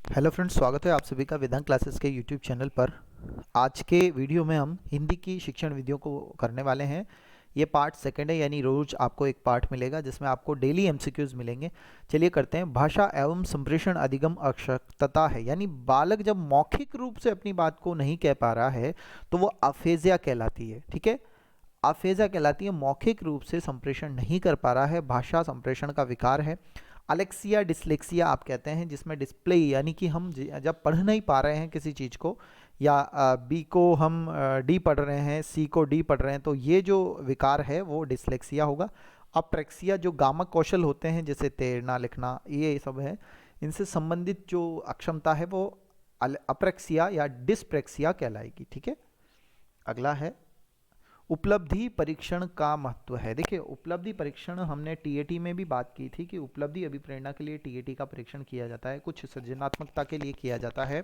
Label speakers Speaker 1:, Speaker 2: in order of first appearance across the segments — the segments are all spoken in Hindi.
Speaker 1: हेलो फ्रेंड्स, स्वागत है आप सभी का वेदांत क्लासेस के यूट्यूब चैनल पर। आज के वीडियो में हम हिंदी की शिक्षण विधियों को करने वाले हैं। ये पार्ट सेकंड है, यानी रोज आपको एक पार्ट मिलेगा जिसमें आपको डेली एमसीक्यूज मिलेंगे। चलिए करते हैं। भाषा एवं संप्रेषण अधिगम अक्षमता है, यानी बालक जब मौखिक रूप से अपनी बात को नहीं कह पा रहा है तो वो अफेजिया कहलाती है। ठीक है, अफेजिया कहलाती है, मौखिक रूप से संप्रेषण नहीं कर पा रहा है, भाषा संप्रेषण का विकार है। अलेक्सिया डिसलेक्सिया आप कहते हैं, जिसमें डिस्प्ले यानी कि हम जब पढ़ नहीं पा रहे हैं किसी चीज़ को, या बी को हम डी पढ़ रहे हैं, सी को डी पढ़ रहे हैं, तो ये जो विकार है वो डिसलेक्सिया होगा। अप्रैक्सिया जो गामक कौशल होते हैं, जैसे तैरना लिखना ये सब है, इनसे संबंधित जो अक्षमता है वो अप्रैक्सिया या डिस्प्रैक्सिया कहलाएगी। ठीक है, अगला है उपलब्धि परीक्षण का महत्व है। देखिए, उपलब्धि परीक्षण हमने टीएटी में भी बात की थी कि उपलब्धि अभिप्रेरणा के लिए टीएटी का परीक्षण किया जाता है, कुछ सृजनात्मकता के लिए किया जाता है।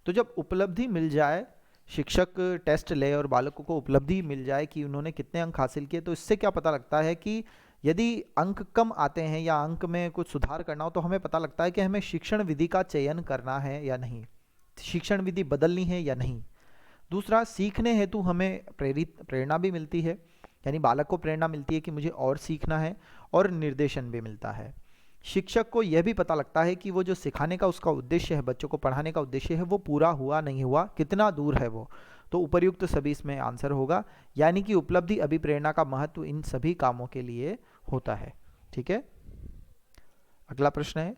Speaker 1: तो जब उपलब्धि मिल जाए, शिक्षक टेस्ट ले और बालकों को उपलब्धि मिल जाए कि उन्होंने कितने अंक हासिल किए, तो इससे क्या पता लगता है कि यदि अंक कम आते हैं या अंक में कुछ सुधार करना हो तो हमें पता लगता है कि हमें शिक्षण विधि का चयन करना है या नहीं, शिक्षण विधि बदलनी है या नहीं। दूसरा, सीखने हेतु हमें प्रेरणा भी मिलती है, यानी बालक को प्रेरणा मिलती है कि मुझे और सीखना है, और निर्देशन भी मिलता है। शिक्षक को यह भी पता लगता है कि वो जो सिखाने का उसका उद्देश्य है, बच्चों को पढ़ाने का उद्देश्य है, वो पूरा हुआ नहीं हुआ, कितना दूर है वो। तो उपर्युक्त सभी इसमें आंसर होगा, यानी कि उपलब्धि अभिप्रेरणा का महत्व इन सभी कामों के लिए होता है। ठीक है, अगला प्रश्न है,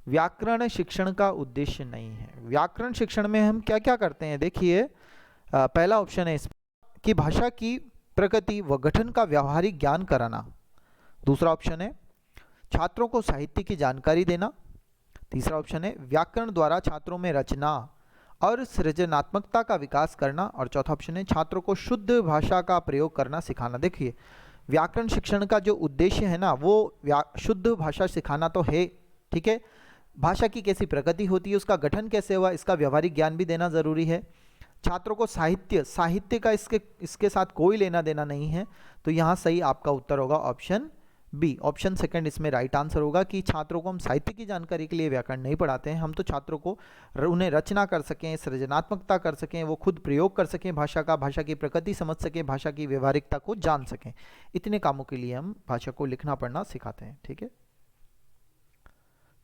Speaker 1: व्याकरण शिक्षण का उद्देश्य नहीं है। व्याकरण शिक्षण में हम क्या क्या करते हैं, देखिए। पहला ऑप्शन है इसमें कि भाषा की प्रकृति व गठन का व्यावहारिक ज्ञान कराना। दूसरा ऑप्शन है छात्रों को साहित्य की जानकारी देना। तीसरा ऑप्शन है व्याकरण द्वारा छात्रों में रचना और सृजनात्मकता का विकास करना। और चौथा ऑप्शन है छात्रों को शुद्ध भाषा का प्रयोग करना सिखाना। देखिए, व्याकरण शिक्षण का जो उद्देश्य है ना, वो शुद्ध भाषा सिखाना तो है। ठीक है, भाषा की कैसी प्रकृति होती है, उसका गठन कैसे हुआ, इसका व्यवहारिक ज्ञान भी देना जरूरी है। छात्रों को साहित्य का इसके साथ कोई लेना देना नहीं है। तो यहाँ सही आपका उत्तर होगा ऑप्शन बी। ऑप्शन सेकंड इसमें राइट आंसर होगा कि छात्रों को हम साहित्य की जानकारी के लिए व्याकरण नहीं पढ़ाते हैं, हम तो छात्रों को उन्हें रचना कर सकें, सृजनात्मकता कर सकें, वो खुद प्रयोग कर सकें भाषा का, भाषा की प्रकृति समझ सकें, भाषा की व्यवहारिकता को जान सकें, इतने कामों के लिए हम भाषा को लिखना पढ़ना सिखाते हैं। ठीक है,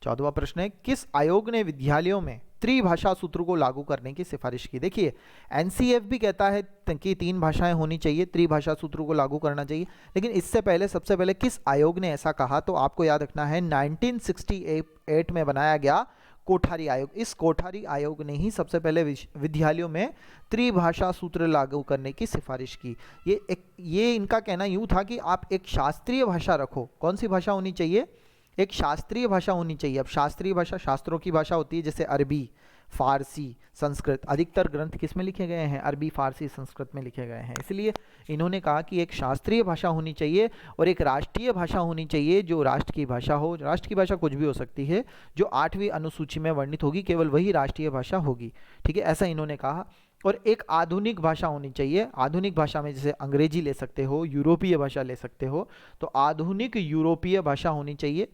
Speaker 1: 14वां प्रश्न है, किस आयोग ने विद्यालयों में त्रिभाषा सूत्र को लागू करने की सिफारिश की। देखिए, एनसीएफ भी कहता है कि 3 भाषाएं होनी चाहिए, त्रिभाषा सूत्र को लागू करना चाहिए, लेकिन इससे पहले सबसे पहले किस आयोग ने ऐसा कहा, तो आपको याद रखना है 1968 में बनाया गया कोठारी आयोग। इस कोठारी आयोग ने ही सबसे पहले विद्यालयों में त्रिभाषा सूत्र लागू करने की सिफारिश की। ये इनका कहना यूं था कि आप एक शास्त्रीय भाषा रखो। कौन सी भाषा होनी चाहिए, एक शास्त्रीय भाषा होनी चाहिए। अब शास्त्रीय भाषा शास्त्रों की भाषा होती है, जैसे अरबी, फारसी, संस्कृत। अधिकतर ग्रंथ किस में लिखे गए हैं, अरबी, फारसी, संस्कृत में लिखे गए हैं। इसलिए इन्होंने कहा कि एक शास्त्रीय भाषा होनी चाहिए और एक राष्ट्रीय भाषा होनी चाहिए, जो राष्ट्र की भाषा हो। राष्ट्र की भाषा कुछ भी हो सकती है, जो 8वीं अनुसूची में वर्णित होगी, केवल वही राष्ट्रीय भाषा होगी। ठीक है, ऐसा इन्होंने कहा। और एक आधुनिक भाषा होनी चाहिए। आधुनिक भाषा में जैसे अंग्रेजी ले सकते हो, यूरोपीय भाषा ले सकते हो, तो आधुनिक यूरोपीय भाषा होनी चाहिए।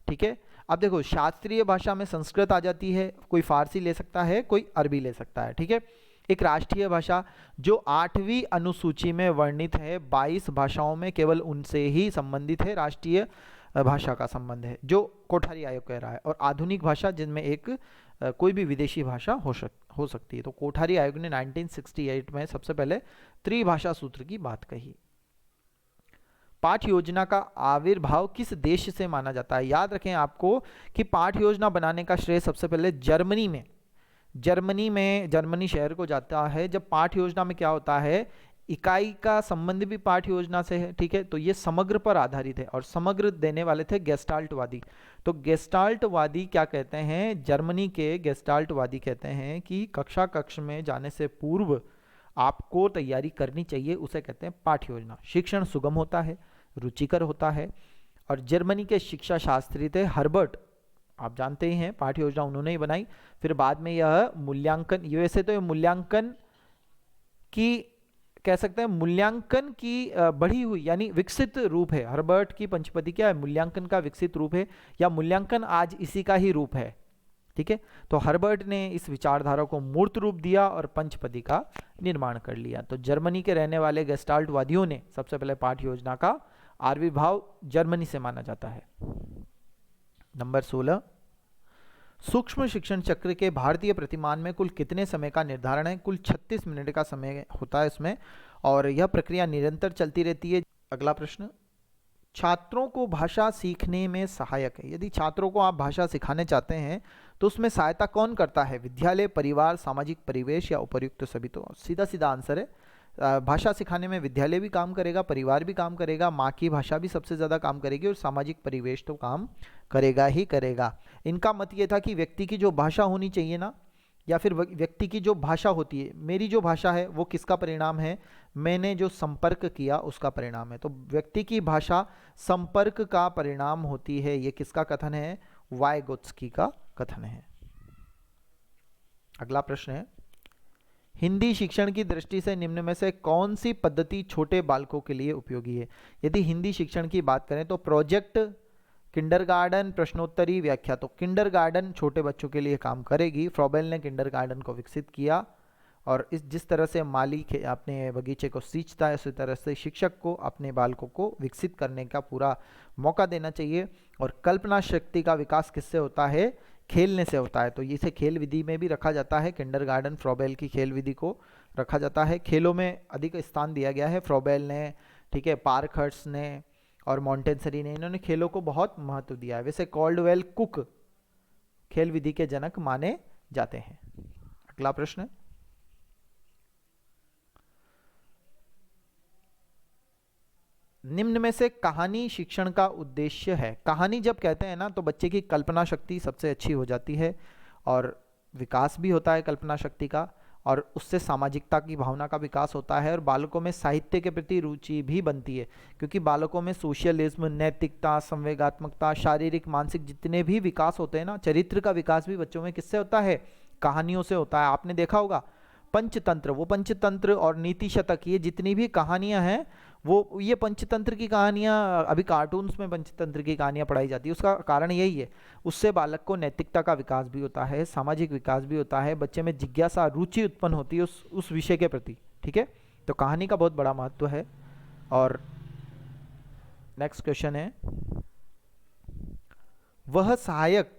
Speaker 1: ठीक है, अब देखो, शास्त्रीय भाषा में संस्कृत आ जाती है, कोई फारसी ले सकता है, कोई अरबी ले सकता है। ठीक है, एक राष्ट्रीय भाषा जो 8वीं अनुसूची में वर्णित है, 22 भाषाओं में केवल उनसे ही संबंधित है, राष्ट्रीय भाषा का संबंध है, जो कोठारी आयोग कह रहा है। और आधुनिक भाषा जिनमें एक कोई भी विदेशी भाषा हो सकती है। तो कोठारी आयोग ने 1968 में सबसे पहले त्रिभाषा सूत्र की बात कही। पाठ योजना का आविर्भाव किस देश से माना जाता है। याद रखें आपको कि पाठ योजना बनाने का श्रेय सबसे पहले जर्मनी शहर को जाता है। जब पाठ योजना में क्या होता है, इकाई का संबंध भी पाठ योजना से है। ठीक है, तो ये समग्र पर आधारित है और समग्र देने वाले थे गेस्टाल्टवादी। तो गेस्टाल्टवादी क्या कहते हैं, जर्मनी के गेस्टाल्टवादी कहते हैं कि कक्ष में जाने से पूर्व आपको तैयारी करनी चाहिए, उसे कहते हैं पाठ योजना। शिक्षण सुगम होता है, रुचिकर होता है। और जर्मनी के शिक्षा शास्त्री थे हर्बर्ट, आप जानते ही हैं, पाठ योजना उन्होंने ही बनाई। फिर बाद में यह मूल्यांकन, वैसे तो ये मूल्यांकन की कह सकते हैं, मूल्यांकन की बढ़ी हुई यानी विकसित रूप है। हर्बर्ट की पंचपदी क्या है, मूल्यांकन का विकसित रूप है, या मूल्यांकन आज इसी का ही रूप है। ठीक है। तो हर्बर्ट ने इस विचारधारा को मूर्त रूप दिया और पंचपदी का निर्माण कर लिया। तो जर्मनी के रहने वाले गेस्टाल्टवादियों ने सबसे पहले पाठ योजना का आविर्भाव जर्मनी से माना जाता है। नंबर 16, सूक्ष्म शिक्षण चक्र के भारतीय प्रतिमान में कुल कितने समय का निर्धारण है? कुल 36 मिनट का समय होता है इसमें, और यह प्रक्रिया निरंतर चलती रहती है। अगला प्रश्न, छात्रों को भाषा सीखने में सहायक है। यदि छात्रों को आप भाषा सिखाने चाहते हैं तो उसमें सहायता कौन करता है? विद्यालय, परिवार, सामाजिक परिवेश या उपर्युक्त सभी? तो सीधा सीधा आंसर है, भाषा सिखाने में विद्यालय भी काम करेगा, परिवार भी काम करेगा, माँ की भाषा भी सबसे ज़्यादा काम करेगी, और सामाजिक परिवेश तो काम करेगा ही करेगा। इनका मत ये था कि व्यक्ति की जो भाषा होनी चाहिए ना, या फिर व्यक्ति की जो भाषा होती है, मेरी जो भाषा है वो किसका परिणाम है? मैंने जो संपर्क किया उसका परिणाम है। तो व्यक्ति की भाषा संपर्क का परिणाम होती है। ये किसका कथन है? वाइगोत्स्की का कथन है। अगला प्रश्न है, हिंदी शिक्षण की दृष्टि से निम्न में से कौन सी पद्धति छोटे बालकों के लिए उपयोगी है? यदि हिंदी शिक्षण की बात करें तो प्रोजेक्ट, किंडरगार्टन, प्रश्नोत्तरी, व्याख्या। तो किंडरगार्टन छोटे बच्चों के लिए काम करेगी। फ्रॉबेल ने किंडरगार्टन को विकसित किया, और जिस तरह से माली अपने बगीचे को सींचता है, उसी तरह से शिक्षक को अपने बालकों को विकसित करने का पूरा मौका देना चाहिए। और कल्पना शक्ति का विकास किससे होता है? खेलने से होता है। तो इसे खेल विधि में भी रखा जाता है। किंडरगार्टन फ्रॉबेल की खेल विधि को रखा जाता है। खेलों में अधिक स्थान दिया गया है फ्रॉबेल ने, ठीक है, पार्कहर्स्ट ने और मॉन्टेसरी ने, इन्होंने खेलों को बहुत महत्व दिया है। वैसे कॉल्डवेल कुक खेल विधि के जनक माने जाते हैं। अगला प्रश्न, निम्न में से कहानी शिक्षण का उद्देश्य है? कहानी जब कहते हैं ना तो बच्चे की कल्पना शक्ति सबसे अच्छी हो जाती है, और विकास भी होता है कल्पना शक्ति का, और उससे सामाजिकता की भावना का विकास होता है, और बालकों में साहित्य के प्रति रुचि भी बनती है, क्योंकि बालकों में सोशलिज्म, नैतिकता, संवेगात्मकता, शारीरिक, मानसिक जितने भी विकास होते हैं ना, चरित्र का विकास भी बच्चों में किससे होता है? कहानियों से होता है। आपने देखा होगा पंचतंत्र, वो पंचतंत्र और नीति शतक, ये जितनी भी कहानियां हैं वो ये पंचतंत्र की कहानियां, अभी कार्टून्स में पंचतंत्र की कहानियां पढ़ाई जाती है। उसका कारण यही है, उससे बालक को नैतिकता का विकास भी होता है, सामाजिक विकास भी होता है, बच्चे में जिज्ञासा, रुचि उत्पन्न होती है उस विषय के प्रति। ठीक है, तो कहानी का बहुत बड़ा महत्व है। और नेक्स्ट क्वेश्चन है, वह सहायक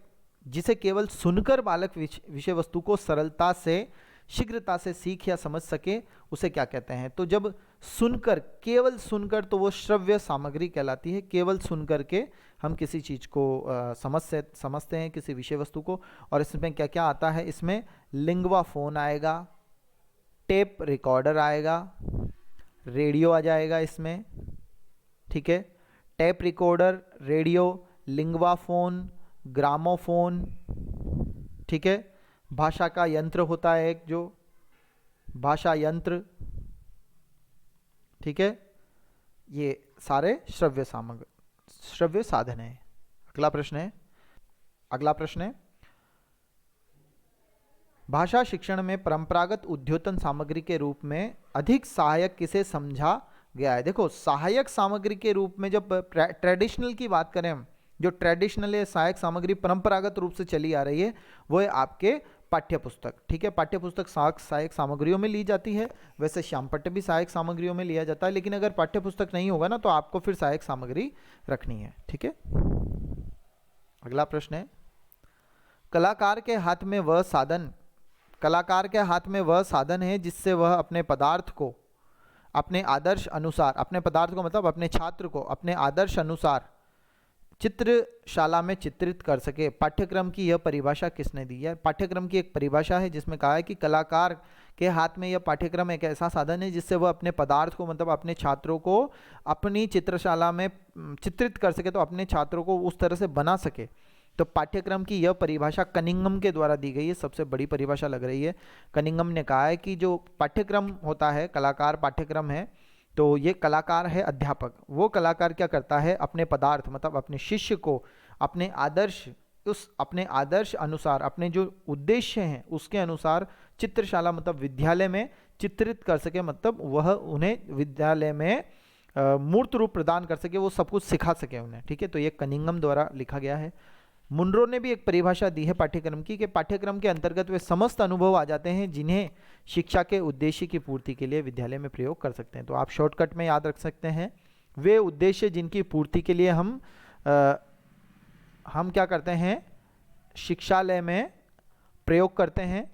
Speaker 1: जिसे केवल सुनकर बालक विषय वस्तु को सरलता से, शीघ्रता से सीख या समझ सके, उसे क्या कहते हैं? तो जब सुनकर, केवल सुनकर, तो वो श्रव्य सामग्री कहलाती है। केवल सुनकर के हम किसी चीज़ को समझते हैं, किसी विषय वस्तु को। और इसमें क्या क्या आता है? इसमें लिंगवा फोन आएगा, टेप रिकॉर्डर आएगा, रेडियो आ जाएगा इसमें, ठीक है, tape recorder, radio, lingua phone, gramophone, ठीक है, भाषा का यंत्र होता है एक, जो भाषा यंत्र, ठीक है, ये सारे श्रव्य साधन है। अगला प्रश्न है, भाषा शिक्षण में परंपरागत उद्योतन सामग्री के रूप में अधिक सहायक किसे समझा गया है? देखो, सहायक सामग्री के रूप में जब ट्रेडिशनल की बात करें हम, जो ट्रेडिशनल सहायक सामग्री परंपरागत रूप से चली आ रही है, वो है आपके पाठ्य पुस्तक। ठीक है, पाठ्य पुस्तक सहायक सामग्रियों में ली जाती है। वैसे श्यामपट्ट भी सहायक सामग्रियों में लिया जाता है, लेकिन अगर पाठ्य पुस्तक नहीं होगा ना तो आपको फिर सहायक सामग्री रखनी है। ठीक है, अगला प्रश्न है, कलाकार के हाथ में वह साधन है जिससे वह अपने पदार्थ को अपने आदर्श अनुसार, अपने पदार्थ को मतलब अपने छात्र को अपने आदर्श अनुसार चित्रशाला में चित्रित कर सके। पाठ्यक्रम की यह परिभाषा किसने दी है? पाठ्यक्रम की एक परिभाषा है जिसमें कहा है कि कलाकार के हाथ में यह पाठ्यक्रम एक ऐसा साधन है जिससे वह अपने पदार्थ को मतलब अपने छात्रों को अपनी चित्रशाला में चित्रित कर सके, तो अपने छात्रों को उस तरह से बना सके। तो पाठ्यक्रम की यह परिभाषा कनिंघम के द्वारा दी गई है, सबसे बड़ी परिभाषा लग रही है। कनिंघम ने कहा है कि जो पाठ्यक्रम होता है, कलाकार पाठ्यक्रम है, तो ये कलाकार है अध्यापक। वो कलाकार क्या करता है? अपने पदार्थ मतलब अपने शिष्य को अपने आदर्श अनुसार, अपने जो उद्देश्य हैं उसके अनुसार चित्रशाला मतलब विद्यालय में चित्रित कर सके, मतलब वह उन्हें विद्यालय में मूर्त रूप प्रदान कर सके, वो सब कुछ सिखा सके उन्हें। ठीक है, तो ये कनिंघम द्वारा लिखा गया है। मुनरो ने भी एक परिभाषा दी है पाठ्यक्रम की कि पाठ्यक्रम के अंतर्गत वे समस्त अनुभव आ जाते हैं जिन्हें शिक्षा के उद्देश्य की पूर्ति के लिए विद्यालय में प्रयोग कर सकते हैं। तो आप शॉर्टकट में याद रख सकते हैं, वे उद्देश्य जिनकी पूर्ति के लिए हम क्या करते हैं, शिक्षालय में प्रयोग करते हैं।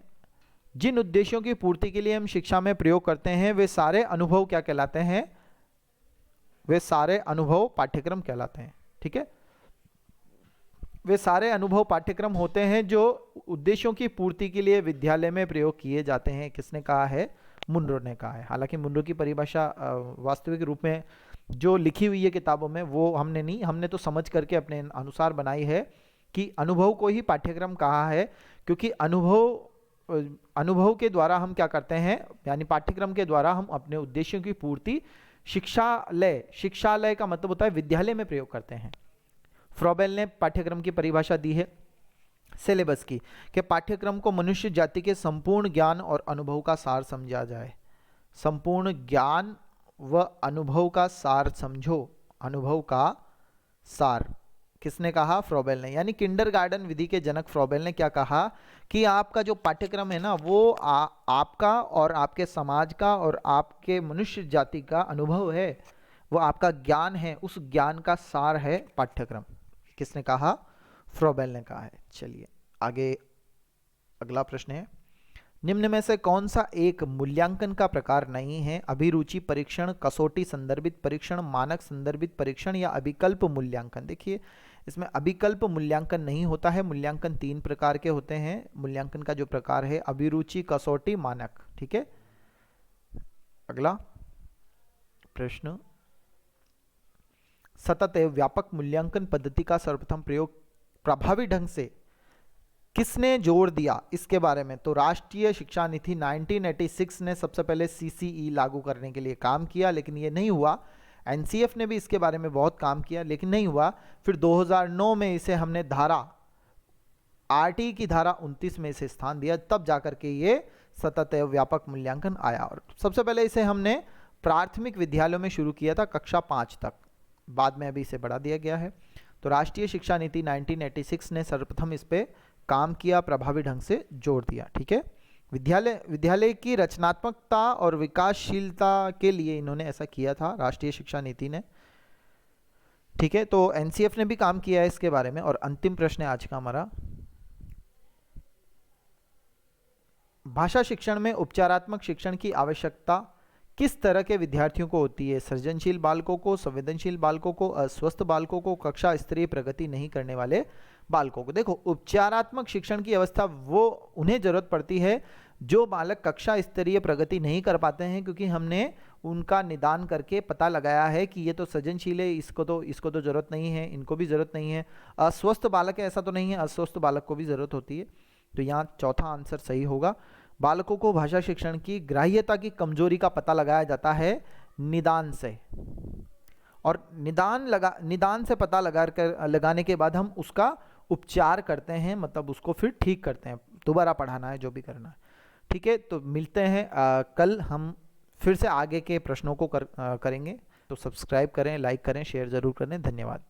Speaker 1: जिन उद्देश्यों की पूर्ति के लिए हम शिक्षा में प्रयोग करते हैं वे सारे अनुभव क्या कहलाते हैं, वे सारे अनुभव पाठ्यक्रम कहलाते हैं। ठीक है, वे सारे अनुभव पाठ्यक्रम होते हैं जो उद्देश्यों की पूर्ति के लिए विद्यालय में प्रयोग किए जाते हैं। किसने कहा है, मुनरो ने कहा है। हालांकि मुनरो की परिभाषा वास्तविक रूप में जो लिखी हुई है किताबों में वो हमने नहीं, हमने तो समझ करके अपने अनुसार बनाई है कि अनुभव को ही पाठ्यक्रम कहा है, क्योंकि अनुभव के द्वारा हम क्या करते हैं, यानी पाठ्यक्रम के द्वारा हम अपने उद्देश्यों की पूर्ति शिक्षालय का मतलब होता है विद्यालय में प्रयोग करते हैं। फ्रॉबेल ने पाठ्यक्रम की परिभाषा दी है सिलेबस की कि पाठ्यक्रम को मनुष्य जाति के संपूर्ण ज्ञान और अनुभव का सार समझा जाए। संपूर्ण ज्ञान व अनुभव का सार समझो, अनुभव का सार किसने कहा, फ्रॉबेल ने। यानी किंडरगार्टन विधि के जनक फ्रॉबेल ने क्या कहा कि आपका जो पाठ्यक्रम है ना वो आपका और आपके समाज का और आपके मनुष्य जाति का अनुभव है, वो आपका ज्ञान है, उस ज्ञान का सार है पाठ्यक्रम। किसने कहा, फ्रॉबेल ने कहा है। चलिए आगे अगला प्रश्न है, निम्न में से कौन सा एक मूल्यांकन का प्रकार नहीं है, अभिरुचि परीक्षण, कसौटी संदर्भित परीक्षण, मानक संदर्भित परीक्षण या अभिकल्प मूल्यांकन। देखिए इसमें अभिकल्प मूल्यांकन नहीं होता है। मूल्यांकन 3 प्रकार के होते हैं। मूल्यांकन का जो प्रकार है अभिरुचि, कसौटी, मानक। ठीक है, अगला प्रश्न, सतत एवं व्यापक मूल्यांकन पद्धति का सर्वप्रथम प्रयोग प्रभावी ढंग से किसने जोर दिया, इसके बारे में। तो राष्ट्रीय शिक्षा नीति 1986 ने सबसे पहले सीसीई लागू करने के लिए काम किया, लेकिन ये नहीं हुआ। एनसीएफ ने भी इसके बारे में बहुत काम किया, लेकिन नहीं हुआ। फिर 2009 में इसे हमने आरटी की धारा 29 में इसे स्थान दिया, तब जाकर के ये सतत एवं व्यापक मूल्यांकन आया। और सबसे पहले इसे हमने प्राथमिक विद्यालयों में शुरू किया था, कक्षा 5 तक, बाद में अभी इसे बढ़ा दिया गया है। तो राष्ट्रीय शिक्षा नीति 1986 ने सर्वप्रथम इस पे काम किया, प्रभावी ढंग से जोड़ दिया। ठीक है, विद्यालय की रचनात्मकता और विकासशीलता के लिए इन्होंने ऐसा किया था राष्ट्रीय शिक्षा नीति ने। ठीक है, तो एनसीएफ ने भी काम किया है इसके बारे में। और अंतिम प्रश्न है आज का हमारा, भाषा शिक्षण में उपचारात्मक शिक्षण की आवश्यकता किस तरह के विद्यार्थियों को होती है, सृजनशील बालकों को, संवेदनशील बालकों को, अस्वस्थ बालकों को, कक्षा स्तरीय प्रगति नहीं करने वाले बालकों को। देखो उपचारात्मक शिक्षण की अवस्था वो उन्हें जरूरत पड़ती है जो बालक कक्षा स्तरीय प्रगति नहीं कर पाते हैं, क्योंकि हमने उनका निदान करके पता लगाया है कि ये तो सृजनशील है, इसको तो जरूरत नहीं है, इनको भी जरूरत नहीं है। अस्वस्थ बालक है ऐसा तो नहीं है, अस्वस्थ बालक को भी जरूरत होती है। तो यहाँ चौथा आंसर सही होगा। बालकों को भाषा शिक्षण की ग्राह्यता की कमजोरी का पता लगाया जाता है निदान से, और निदान से पता लगाने के बाद हम उसका उपचार करते हैं, मतलब उसको फिर ठीक करते हैं, दोबारा पढ़ाना है, जो भी करना है। ठीक है, तो मिलते हैं कल हम फिर से आगे के प्रश्नों को करेंगे। तो सब्सक्राइब करें, लाइक करें, शेयर जरूर करें। धन्यवाद।